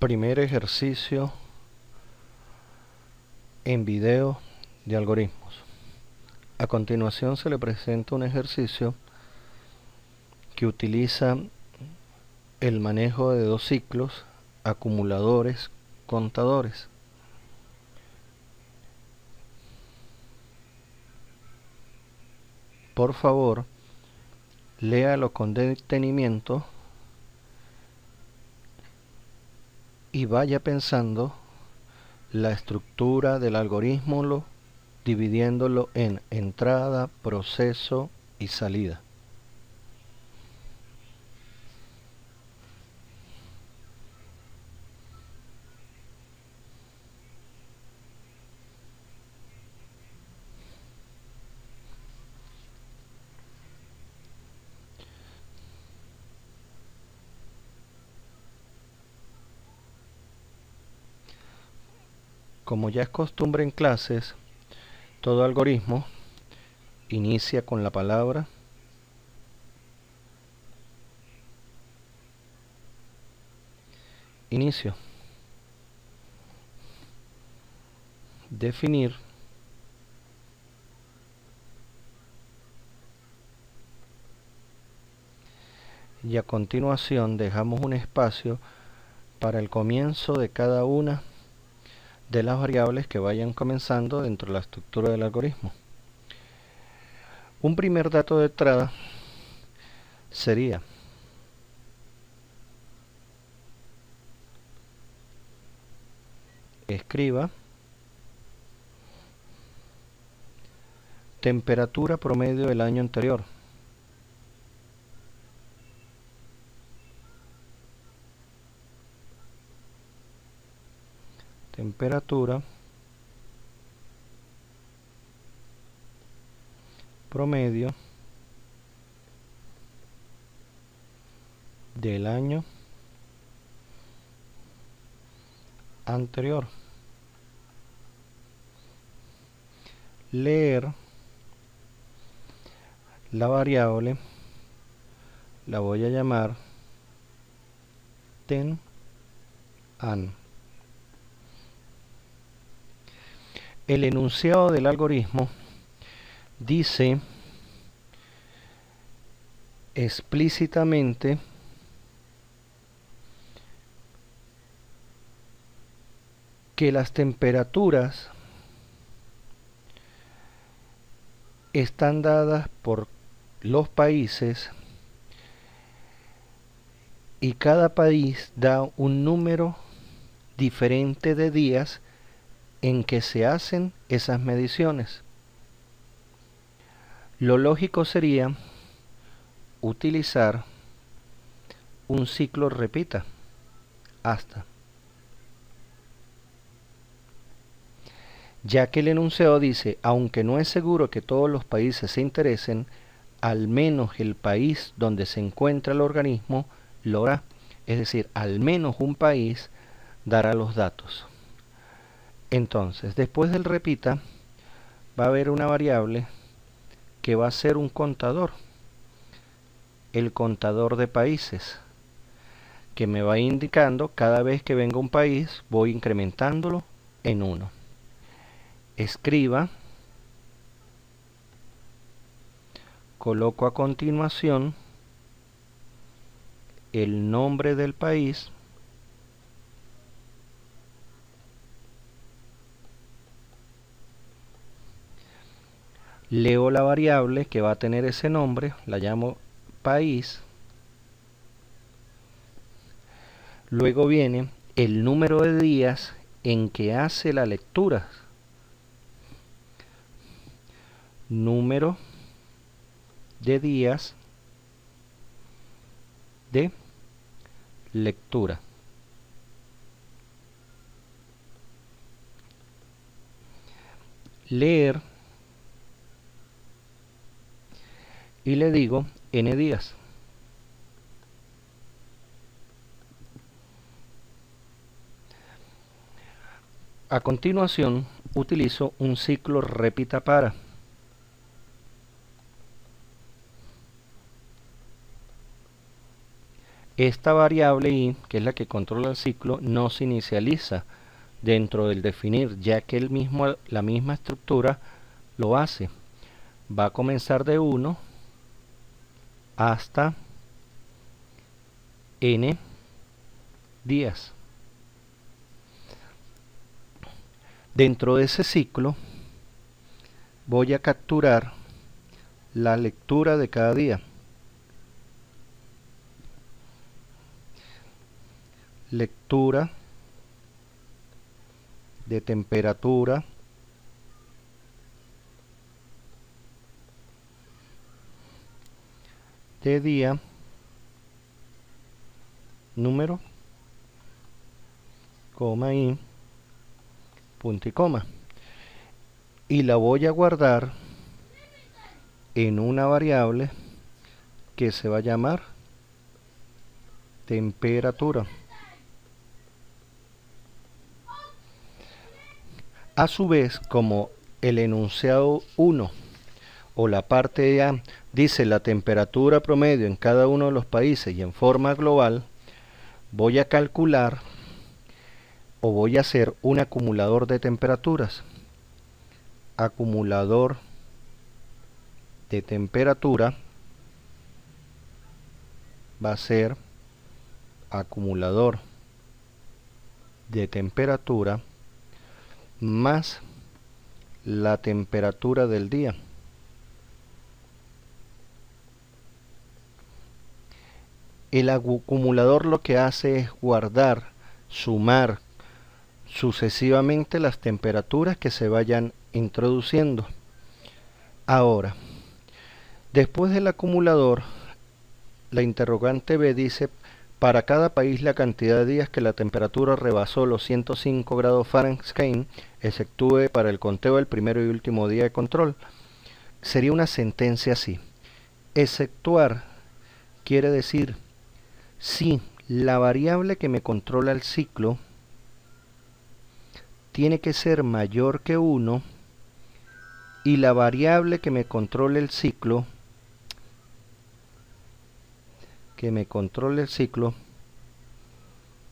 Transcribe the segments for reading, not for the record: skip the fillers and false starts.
Primer ejercicio en video de algoritmos. A continuación se le presenta un ejercicio que utiliza el manejo de dos ciclos, acumuladores, contadores. Por favor, léalo con detenimiento y vaya pensando la estructura del algoritmo, dividiéndolo en entrada, proceso y salida. Como ya es costumbre en clases, todo algoritmo inicia con la palabra inicio. Definir. Y a continuación dejamos un espacio para el comienzo de cada una de las variables que vayan comenzando dentro de la estructura del algoritmo. Un primer dato de entrada sería escriba temperatura promedio del año anterior. Temperatura promedio del año anterior. Leer la variable, la voy a llamar ten_an. El enunciado del algoritmo dice explícitamente que las temperaturas están dadas por los países y cada país da un número diferente de días en que se hacen esas mediciones. Lo lógico sería utilizar un ciclo repita hasta, ya que el enunciado dice, aunque no es seguro que todos los países se interesen, al menos el país donde se encuentra el organismo lo hará, es decir, al menos un país dará los datos. Entonces, después del repita, va a haber una variable que va a ser un contador, el contador de países, que me va indicando cada vez que venga un país, voy incrementándolo en 1. Escriba, coloco a continuación el nombre del país, leo la variable que va a tener ese nombre, la llamo país, luego viene el número de días en que hace la lectura, número de días de lectura. Leer y le digo n días. A continuación utilizo un ciclo repita para. esta variable i, que es la que controla el ciclo, no se inicializa dentro del definir, ya que la misma estructura lo hace. Va a comenzar de 1 hasta n días. Dentro de ese ciclo voy a capturar la lectura de cada día. Lectura de temperatura de día, número, coma y punto y coma, y la voy a guardar en una variable que se va a llamar temperatura. A su vez, como el enunciado 1 o la parte A dice la temperatura promedio en cada uno de los países y en forma global, voy a calcular o voy a hacer un acumulador de temperaturas. Acumulador de temperatura va a ser acumulador de temperatura más la temperatura del día. El acumulador lo que hace es guardar, sumar sucesivamente las temperaturas que se vayan introduciendo. Ahora, después del acumulador, la interrogante B dice: para cada país la cantidad de días que la temperatura rebasó los 105 grados Fahrenheit, exceptúe para el conteo del primero y último día de control. Sería una sentencia así. Exceptuar quiere decir si la variable que me controla el ciclo tiene que ser mayor que 1 y la variable que me controle el ciclo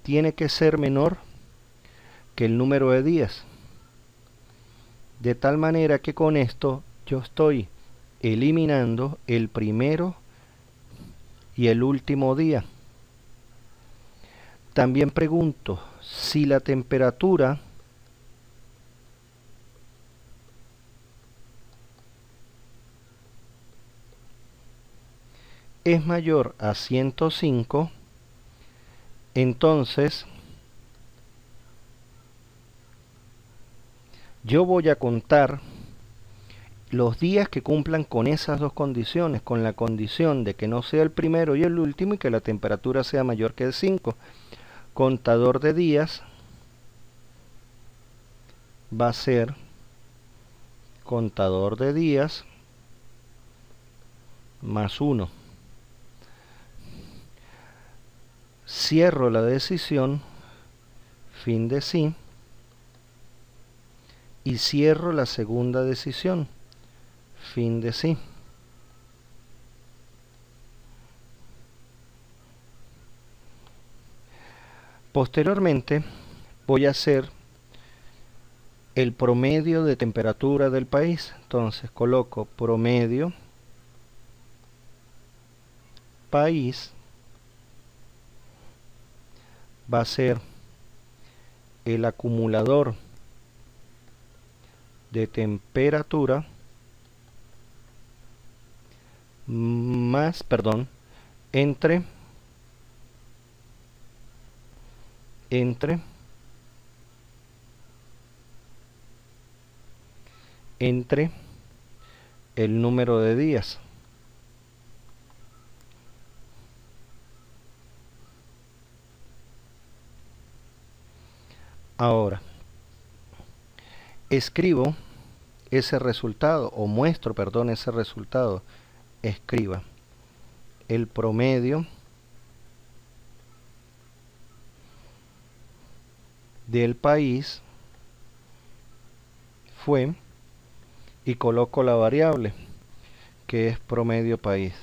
tiene que ser menor que el número de días, de tal manera que con esto yo estoy eliminando el primero y el último día. También pregunto si la temperatura es mayor a 105, entonces yo voy a contar los días que cumplan con esas dos condiciones, con la condición de que no sea el primero y el último y que la temperatura sea mayor que el 5. Contador de días va a ser contador de días más 1. Cierro la decisión, fin de sí, y cierro la segunda decisión, fin de sí. Posteriormente voy a hacer el promedio de temperatura del país. Entonces coloco promedio país, va a ser el acumulador de temperatura más, entre el número de días. Ahora, escribo ese resultado, o muestro, ese resultado. Escriba el promedio del país fue, y coloco la variable que es promedio país.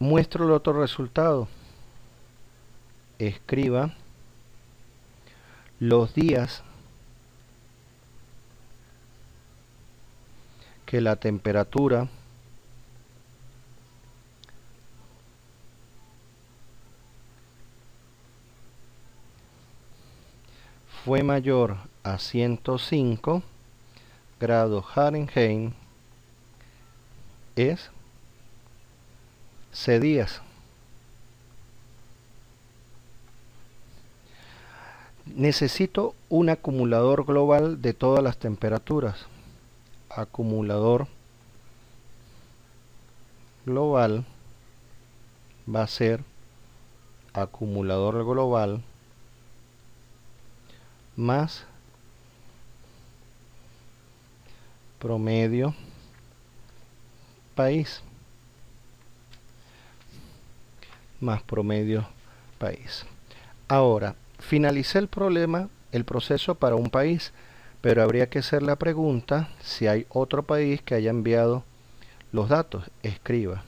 Muestro el otro resultado. Escriba los días que la temperatura fue mayor a 105 grados Fahrenheit es C días. Necesito un acumulador global de todas las temperaturas. Acumulador global va a ser acumulador global más promedio país más promedio país. Ahora, finalicé el proceso para un país, pero habría que hacer la pregunta si hay otro país que haya enviado los datos. Escriba.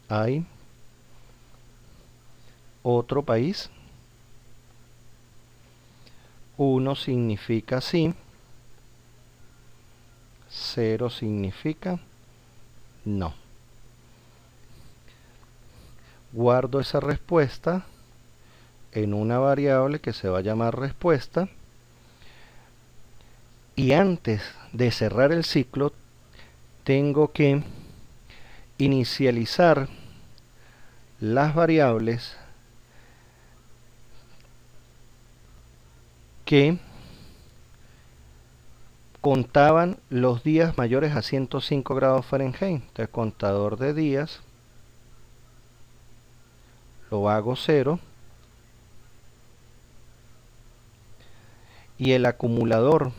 ¿Hay otro país? 1 significa sí, 0 significa no. Guardo esa respuesta en una variable que se va a llamar respuesta, y antes de cerrar el ciclo tengo que inicializar las variables que contaban los días mayores a 105 grados Fahrenheit. Entonces, contador de días lo hago 0, y el acumulador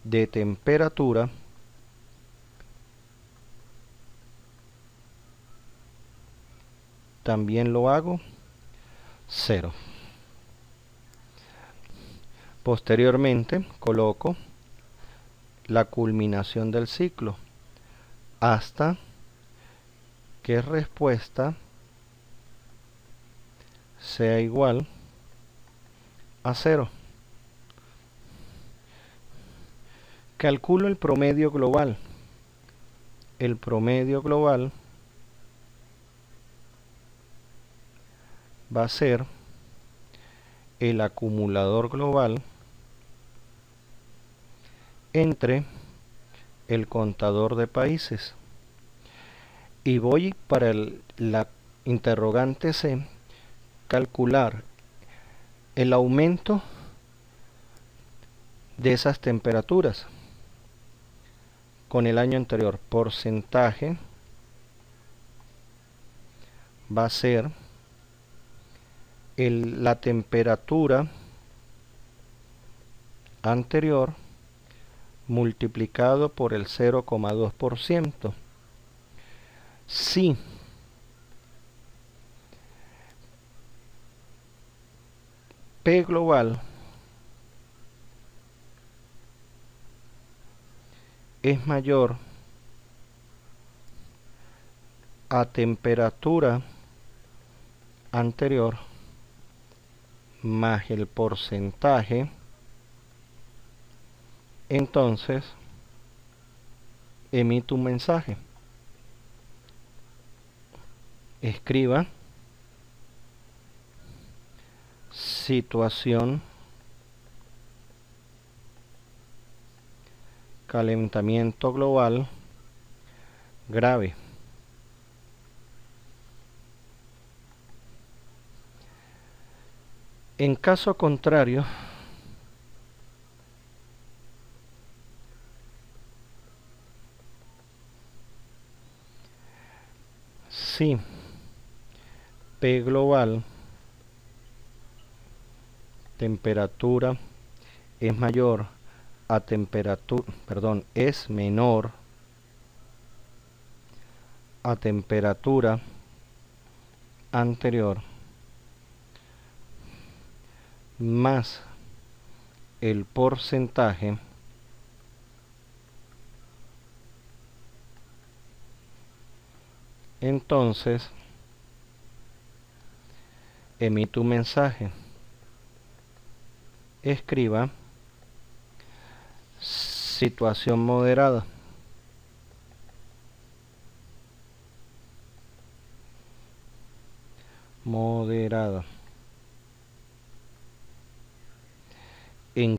de temperatura también lo hago 0. Posteriormente coloco la culminación del ciclo hasta que respuesta sea igual a 0. Calculo el promedio global. El promedio global va a ser el acumulador global entre el contador de países, y voy para la interrogante C calcular el aumento de esas temperaturas con el año anterior. Porcentaje va a ser la temperatura anterior multiplicado por el 0,2%. Si P global es mayor a temperatura anterior más el porcentaje, entonces emito un mensaje. Escriba situación calentamiento global grave. En caso contrario, si P global, temperatura, es mayor a temperatura, es menor a temperatura anterior más el porcentaje, entonces emite un mensaje. Escriba situación moderada. Moderada.